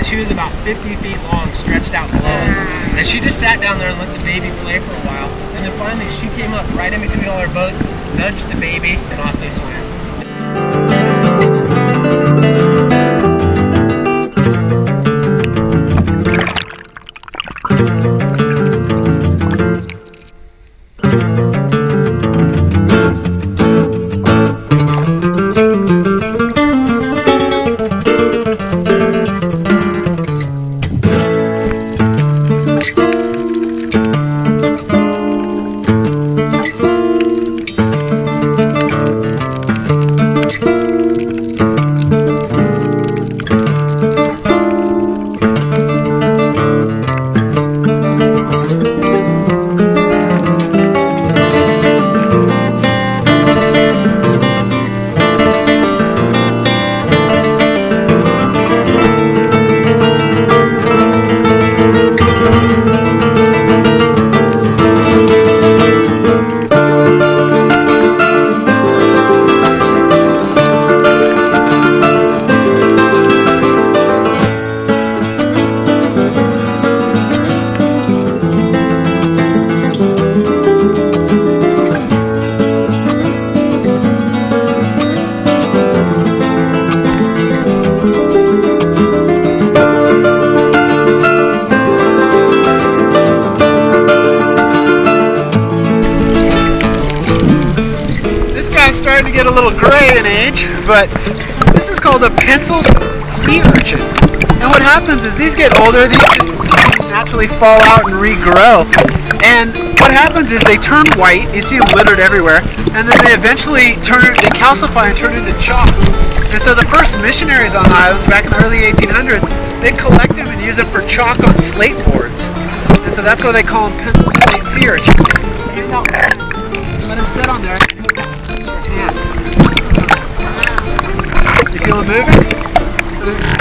she was about 50 feet long, stretched out below us. And she just sat down there and let the baby play for a while. And then finally she came up right in between all our boats, nudged the baby, and off they swam. Starting to get a little gray in age, but this is called a pencil sea urchin. And what happens is these get older, these just naturally fall out and regrow. And what happens is they turn white, you see them littered everywhere, and then they eventually they calcify and turn into chalk. And so the first missionaries on the islands back in the early 1800s, they collect them and use them for chalk on slate boards. And so that's why they call them pencil slate sea urchins. Let them sit on there. You feel it moving?